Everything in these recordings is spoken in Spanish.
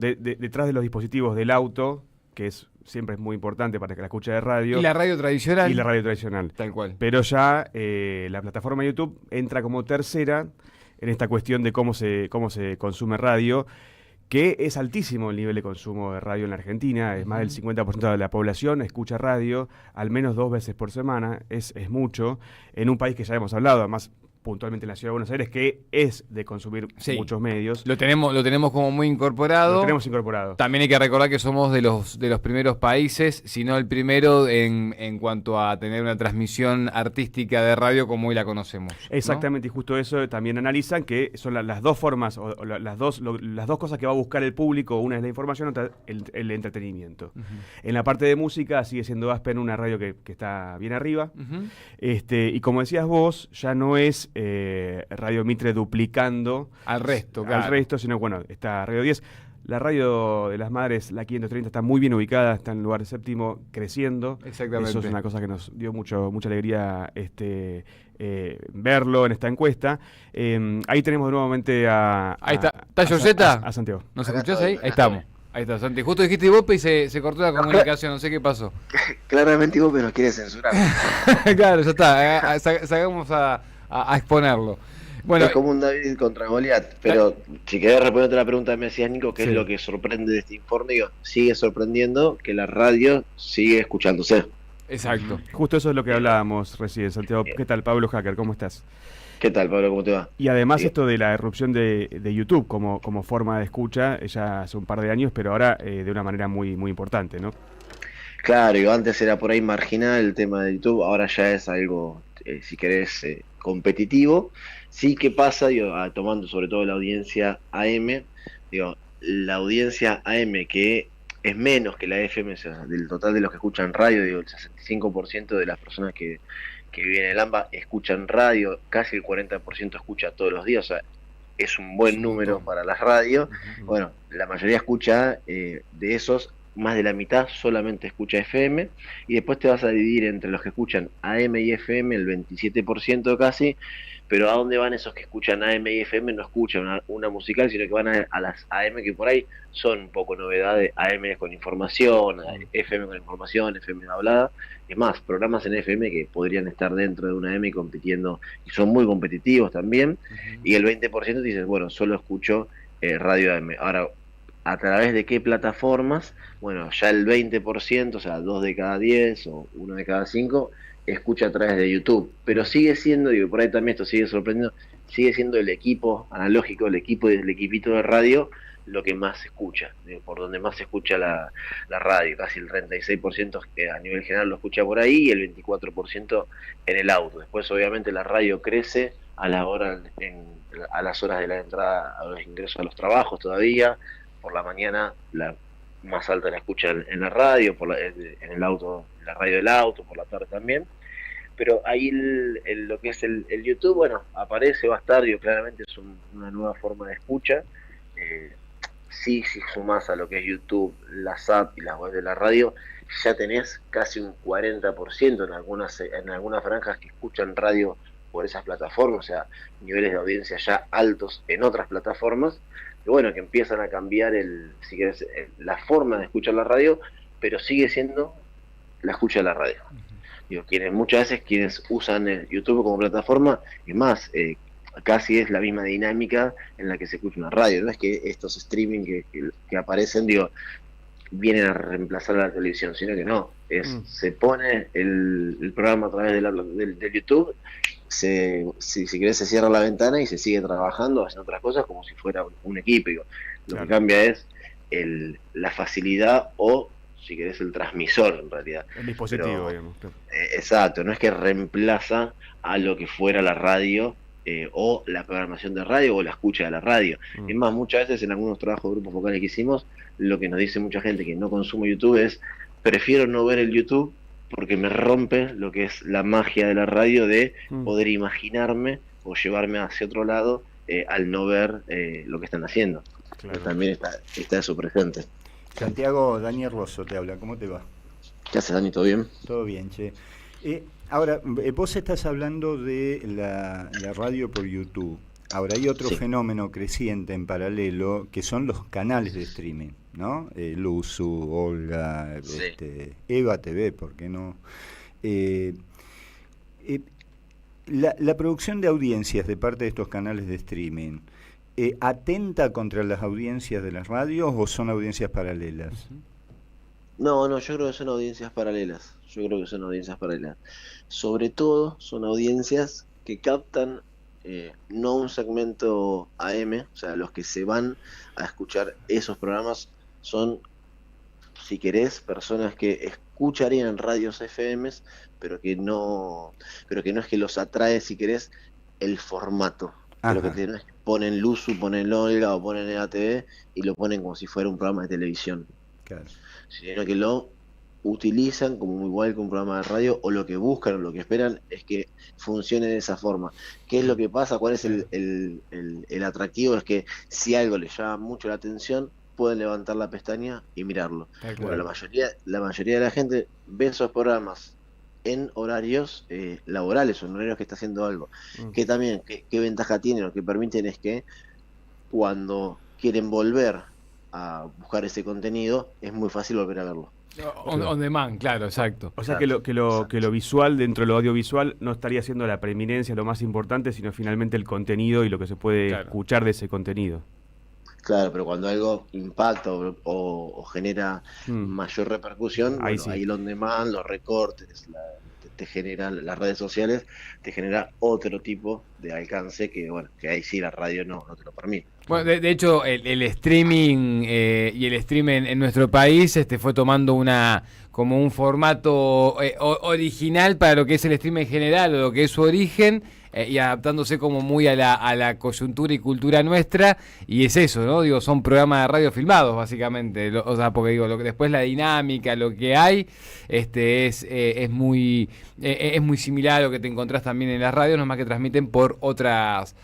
detrás de los dispositivos del auto, que siempre es muy importante para que la escucha de radio. Y la radio tradicional. Y la radio tradicional. Tal cual. Pero ya la plataforma de YouTube entra como tercera en esta cuestión de cómo se consume radio, que es altísimo el nivel de consumo de radio en la Argentina. Es más del 50% de la población escucha radio al menos 2 veces por semana. Es mucho. En un país que ya hemos hablado, además puntualmente en la Ciudad de Buenos Aires, que es de consumir muchos medios. Lo tenemos como muy incorporado. Lo tenemos incorporado. También hay que recordar que somos de los primeros países, si no el primero, en cuanto a tener una transmisión artística de radio como hoy la conocemos, ¿no? Exactamente, y justo eso también analizan, que son las dos formas, o las dos cosas que va a buscar el público. Una es la información, otra el entretenimiento. En la parte de música sigue siendo Aspen una radio que está bien arriba. Y como decías vos, ya no es Radio Mitre duplicando al resto, sino bueno, está Radio 10. La radio de las madres, la 530, está muy bien ubicada, está en el lugar séptimo, creciendo. Exactamente. Eso es una cosa que nos dio mucha alegría verlo en esta encuesta. Ahí tenemos nuevamente ahí está. ¿Está Georgetta? A Santiago. ¿Nos escuchás ahí? Ahí estamos. Ahí está, Santi. Justo dijiste Ibope y se cortó la comunicación, no sé qué pasó. Claramente Ibope nos quiere censurar. Claro, ya está. Salgamos a exponerlo. Bueno, es como un David contra Goliat, pero si querés responderte la pregunta que me decías, Nico, ¿qué es lo que sorprende de este informe? Digo, sigue sorprendiendo que la radio sigue escuchándose. Exacto. Justo eso es lo que hablábamos recién, Santiago. ¿Qué tal, Pablo Hacker? ¿Cómo estás? ¿Qué tal, Pablo? ¿Cómo te va? Y además esto de la irrupción de YouTube como forma de escucha, ya hace un par de años, pero ahora de una manera muy, muy importante, ¿no? Claro, y antes era por ahí marginal el tema de YouTube, ahora ya es algo, si querés, competitivo. Sí, ¿qué pasa? Digo, tomando sobre todo la audiencia AM, digo, la audiencia AM que es menos que la FM, o sea, del total de los que escuchan radio, digo, el 65% de las personas que viven en el AMBA escuchan radio, casi el 40% escucha todos los días, o sea, es un buen número para las radios. Bueno, la mayoría escucha, de esos, más de la mitad solamente escucha FM, y después te vas a dividir entre los que escuchan AM y FM, el 27% casi, pero ¿a dónde van esos que escuchan AM y FM? No escuchan una musical, sino que van a las AM, que por ahí son un poco novedades. AM es con información, FM con información, FM hablada. Es más, programas en FM que podrían estar dentro de una AM compitiendo, y son muy competitivos también. Y el 20% dices, bueno, solo escucho radio AM. Ahora, ¿a través de qué plataformas? Bueno, ya el 20%, o sea, 2 de cada 10 o 1 de cada 5, escucha a través de YouTube. Pero sigue siendo, digo, por ahí también esto sigue sorprendiendo, sigue siendo el equipo analógico, el equipito de radio, lo que más se escucha, por donde más se escucha la radio. Casi el 36% a nivel general lo escucha por ahí, y el 24% en el auto. Después, obviamente, la radio crece a las horas de la entrada, a los ingresos a los trabajos todavía. Por la mañana la más alta la escucha en la radio, en el auto, la radio del auto, por la tarde también. Pero ahí lo que es el YouTube, bueno, aparece, va a estar, digo, claramente es una nueva forma de escucha. Si sumás a lo que es YouTube, las apps y las webs de la radio, ya tenés casi un 40% en algunas franjas que escuchan radio por esas plataformas, o sea, niveles de audiencia ya altos en otras plataformas, que bueno, que empiezan a cambiar si querés, la forma de escuchar la radio, pero sigue siendo la escucha de la radio. Digo, muchas veces quienes usan YouTube como plataforma, es más, casi es la misma dinámica en la que se escucha una radio. No es que estos streaming que aparecen, digo, vienen a reemplazar a la televisión, sino que no, se pone el programa a través de YouTube, si querés se cierra la ventana y se sigue trabajando, haciendo otras cosas como si fuera un equipo. Digo. Lo que cambia es la facilidad, o si querés el transmisor, en realidad. El dispositivo, digamos. Exacto, no es que reemplaza a lo que fuera la radio, o la programación de radio, o la escucha de la radio. Es más, muchas veces en algunos trabajos de grupos focales que hicimos, lo que nos dice mucha gente que no consume YouTube es: prefiero no ver el YouTube porque me rompe lo que es la magia de la radio, de poder imaginarme o llevarme hacia otro lado, al no ver lo que están haciendo. Claro. También está eso presente. Santiago, Daniel Rosso te habla, ¿cómo te va? ¿Qué haces, Dani? ¿Todo bien? Todo bien, che. Ahora, vos estás hablando de la radio por YouTube. Ahora hay otro Sí. fenómeno creciente en paralelo que son los canales de streaming, ¿no? Luzu, Olga, Sí. Eva TV, ¿por qué no? Eh, eh, la producción de audiencias de parte de estos canales de streaming, ¿atenta contra las audiencias de las radios o son audiencias paralelas? No, yo creo que son audiencias paralelas. Yo creo que son audiencias paralelas. Sobre todo son audiencias que captan no un segmento AM, o sea, los que se van a escuchar esos programas son, si querés, personas que escucharían radios FMs, pero que no es que los atrae, si querés, el formato. Que lo que Ajá, tienen es que ponen Luzu, ponen Olga o ponen EATV y lo ponen como si fuera un programa de televisión, claro. sino que lo utilizan como igual que un programa de radio, o lo que buscan o lo que esperan es que funcione de esa forma. ¿Qué es lo que pasa? ¿Cuál es el atractivo? Es que si algo les llama mucho la atención, pueden levantar la pestaña y mirarlo. Tal Pero cual. la mayoría de la gente ve esos programas en horarios laborales o en horarios que está haciendo algo. Mm. Que también, ¿qué ventaja tienen? Lo que permiten es que cuando quieren volver a buscar ese contenido, es muy fácil volver a verlo. On demand, claro, exacto. O sea que lo visual, dentro de lo audiovisual, no estaría siendo la preeminencia lo más importante, sino finalmente el contenido y lo que se puede Claro. escuchar de ese contenido. Claro, pero cuando algo impacta o genera Mm. mayor repercusión, Ahí bueno, sí. ahí el on demand, los recortes, te generan las redes sociales, te genera otro tipo de alcance que, bueno, que ahí sí la radio no te lo permite. Bueno, de hecho, el streaming y el streaming en nuestro país fue tomando como un formato original para lo que es el streaming en general, o lo que es su origen, y adaptándose como muy a la coyuntura y cultura nuestra, y es eso, ¿no? Digo, son programas de radio filmados, básicamente. O sea, porque digo, después la dinámica, lo que hay, es muy similar a lo que te encontrás también en las radios, no más que transmiten por otras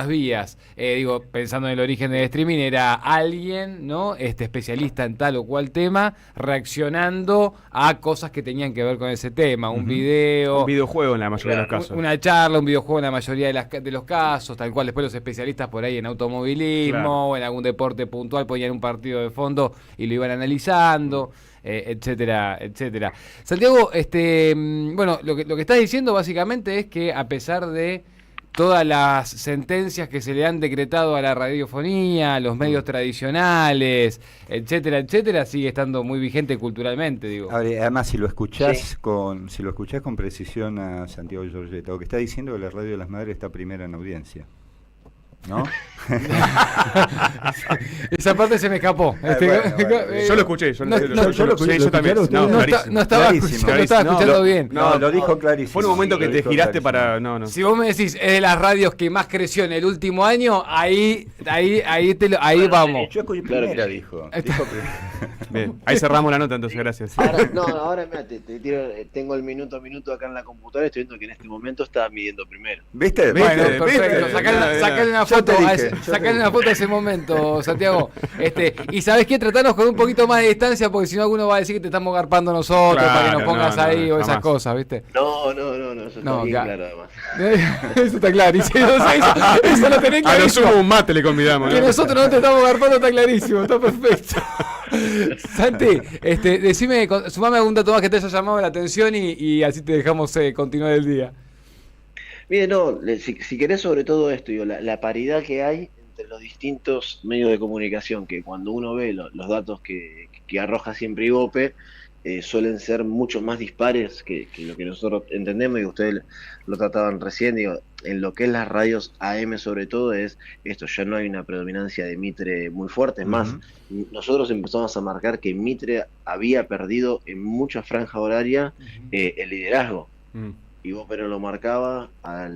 vías. Digo, pensando en el origen del streaming, era alguien, ¿no? Especialista en tal o cual tema, reaccionando a cosas que tenían que ver con ese tema, un video, Un videojuego en la mayoría de los casos. una charla, un videojuego en la mayoría de los casos, tal cual. Después los especialistas por ahí en automovilismo, Claro. o en algún deporte puntual ponían un partido de fondo y lo iban analizando. Etcétera, etcétera. Santiago, bueno, lo que estás diciendo básicamente es que a pesar de todas las sentencias que se le han decretado a la radiofonía, a los medios tradicionales, etcétera, etcétera, sigue estando muy vigente culturalmente, digo. Ahora, además, si lo escuchás Sí. con precisión a Santiago Giorgetta, lo que está diciendo que la Radio de las Madres está primera en audiencia, ¿no? Esa parte se me escapó. Yo lo escuché, yo no, lo escuché, ¿lo yo también. escucharon No, ustedes? no estaba Clarísimo. escuchando No, bien. No, lo dijo clarísimo. Fue un momento que Lo te dijo giraste clarísimo. para... No. Si vos me decís, es de las radios que más creció en el último año, ahí vamos. Yo escuché Claro primera, que sí. dijo. Bien, ahí cerramos la nota, entonces, gracias. Ahora mira, te tiro, tengo el minuto a minuto acá en la computadora, estoy viendo que en este momento está midiendo primero. ¿Viste? Bueno, ¿Viste? perfecto. ¿Viste? Sacale una Yo foto te dije, a ese, yo te sacale dije. una foto a ese momento, Santiago. Y sabés qué, tratanos con un poquito más de distancia, porque si no alguno va a decir que te estamos garpando nosotros, Claro, para que nos pongas no, ahí o esas jamás. cosas, ¿viste? No, eso está No, bien ya. claro además. Eso está clarísimo. Eso lo tenés A lo clarísimo. sumo un mate le convidamos. Que ¿no? nosotros no te estamos garpando, está clarísimo, está perfecto. Santi, decime, sumame algún dato más que te haya llamado la atención y así te dejamos continuar el día. Mire, si querés sobre todo esto, digo, la paridad que hay entre los distintos medios de comunicación, que cuando uno ve los datos que arroja siempre Ibope, suelen ser mucho más dispares que lo que nosotros entendemos, y ustedes lo trataban recién, digo, en lo que es las radios AM sobre todo es esto, ya no hay una predominancia de Mitre muy fuerte, es más, nosotros empezamos a marcar que Mitre había perdido en mucha franja horaria el liderazgo. Mm. Y vos pero lo marcaba, a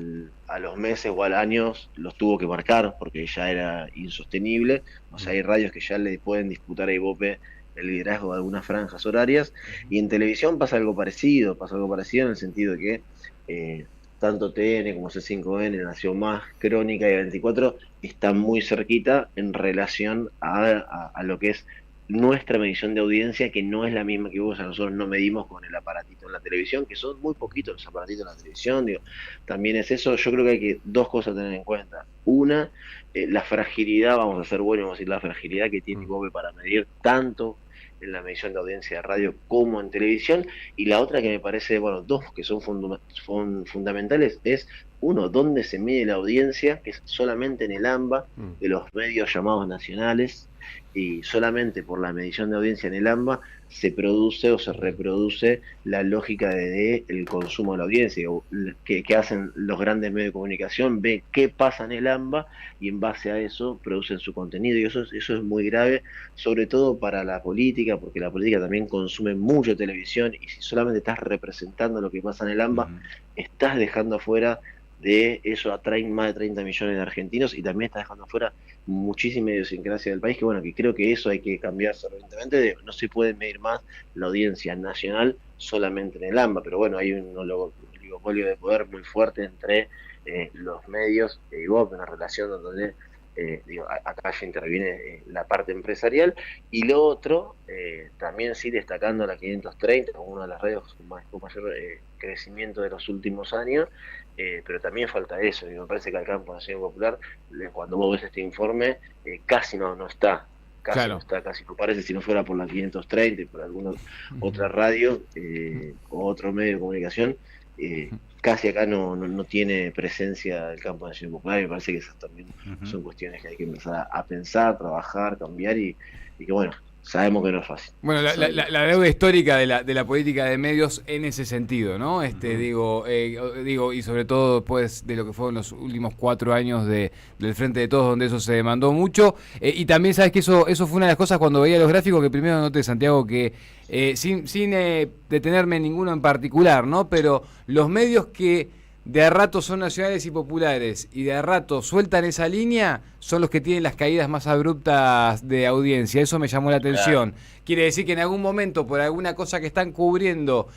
los meses o al año los tuvo que marcar porque ya era insostenible. O sea, hay radios que ya le pueden disputar a Ibope el liderazgo de algunas franjas horarias, y en televisión pasa algo parecido en el sentido de que tanto TN como C5N, Nación Más, Crónica y 24 están muy cerquita en relación a lo que es nuestra medición de audiencia, que no es la misma que vos. O sea, nosotros no medimos con el aparatito en la televisión, que son muy poquitos los aparatitos en la televisión, digo, también es eso. Yo creo que hay que dos cosas a tener en cuenta. Una, la fragilidad, vamos a ser buenos, vamos a decir la fragilidad que tiene Ibope para medir tanto en la medición de audiencia de radio como en televisión. Y la otra que me parece, bueno, dos que son fundamentales es, uno, dónde se mide la audiencia, que es solamente en el AMBA de los medios llamados nacionales, y solamente por la medición de audiencia en el AMBA se produce o se reproduce la lógica de el consumo de la audiencia, que hacen los grandes medios de comunicación, ven qué pasa en el AMBA y en base a eso producen su contenido, y eso es muy grave, sobre todo para la política, porque la política también consume mucho televisión, y si solamente estás representando lo que pasa en el AMBA, estás dejando afuera de eso a más de 30 millones de argentinos, y también está dejando afuera muchísima idiosincrasia del país, que bueno, que creo que eso hay que cambiarse urgentemente. No se puede medir más la audiencia nacional solamente en el AMBA, pero bueno, hay un oligopolio de poder muy fuerte entre los medios y Ibope, una relación donde acá ya interviene la parte empresarial. Y lo otro, también sí destacando la 530, una de las redes con mayor crecimiento de los últimos años, pero también falta eso. Me parece que al campo nacional popular, cuando vos ves este informe, casi no está. Casi no está, casi no parece, si no fuera por la 530 y por alguna otra radio o otro medio de comunicación, casi acá no tiene presencia del campo nacional popular. Y me parece que esas también son cuestiones que hay que empezar a pensar, trabajar, cambiar, y que bueno, sabemos que no es fácil. Bueno, la deuda histórica de la política de medios en ese sentido, ¿no? Digo, y sobre todo después de lo que fueron los últimos 4 años del Frente de Todos, donde eso se demandó mucho. Y también, sabes que eso fue una de las cosas cuando veía los gráficos, que primero noté, Santiago, que sin detenerme en ninguno en particular, ¿no? Pero los medios que de a rato son nacionales y populares y de a rato sueltan esa línea son los que tienen las caídas más abruptas de audiencia. Eso me llamó la atención. Claro. Quiere decir que en algún momento, por alguna cosa que están cubriendo,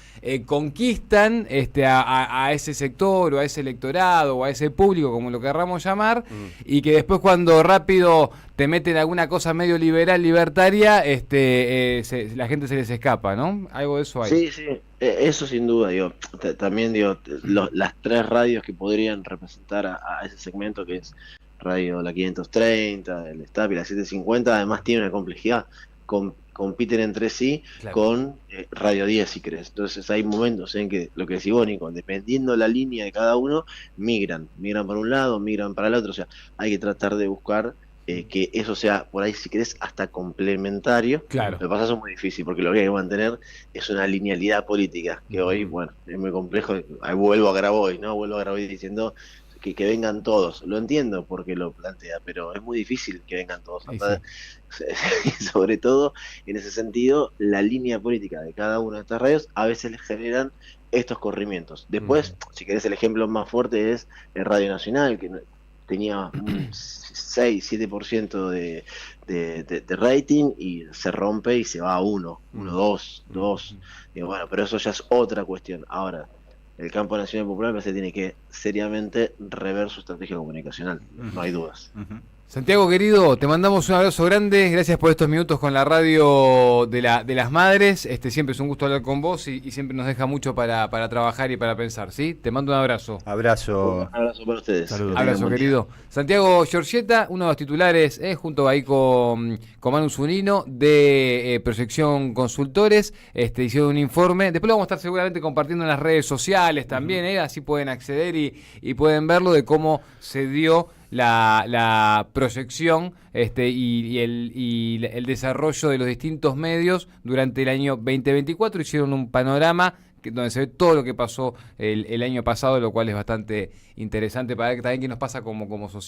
conquistan a ese sector o a ese electorado o a ese público, como lo querramos llamar, y que después, cuando rápido te meten alguna cosa medio liberal, libertaria, la gente se les escapa, ¿no? Algo de eso hay. Sí, sí. Eso sin duda. También las 3 radios que podrían representar a ese segmento, que es Radio La 530, el STAP y la 750, además tiene una complejidad. Compiten entre sí, claro, con Radio 10, si querés. Entonces hay momentos en que, lo que decís vos, Nico, dependiendo la línea de cada uno, migran para un lado, migran para el otro. O sea, hay que tratar de buscar que eso sea, por ahí, si querés, hasta complementario. Claro. Lo que pasa es muy difícil, porque lo que hay que mantener es una linealidad política, que hoy, bueno, es muy complejo. Vuelvo a Grabois diciendo que vengan todos. Lo entiendo porque lo plantea, pero es muy difícil que vengan todos. Sí. Sobre todo, en ese sentido, la línea política de cada una de estas radios a veces les generan estos corrimientos. Después, si querés, el ejemplo más fuerte es el Radio Nacional, que tenía un 6-7% de rating, y se rompe y se va a 1, 2. Digo, bueno, pero eso ya es otra cuestión. Ahora, el campo nacional popular me parece que tiene que seriamente rever su estrategia comunicacional, no hay dudas. Santiago, querido, te mandamos un abrazo grande, gracias por estos minutos con la radio de las madres. Siempre es un gusto hablar con vos, y siempre nos deja mucho para trabajar y para pensar, ¿sí? Te mando un abrazo. Abrazo. Un abrazo para ustedes. Saludos. Abrazo, querido. Santiago Giorgetta, uno de los titulares, junto ahí con Manu Zunino, de Proyección Consultores, hicieron un informe. Después lo vamos a estar seguramente compartiendo en las redes sociales también, así pueden acceder y pueden verlo, de cómo se dio la proyección y el desarrollo de los distintos medios durante el año 2024. Hicieron un panorama donde se ve todo lo que pasó el año pasado, lo cual es bastante interesante para ver también qué nos pasa como sociedad.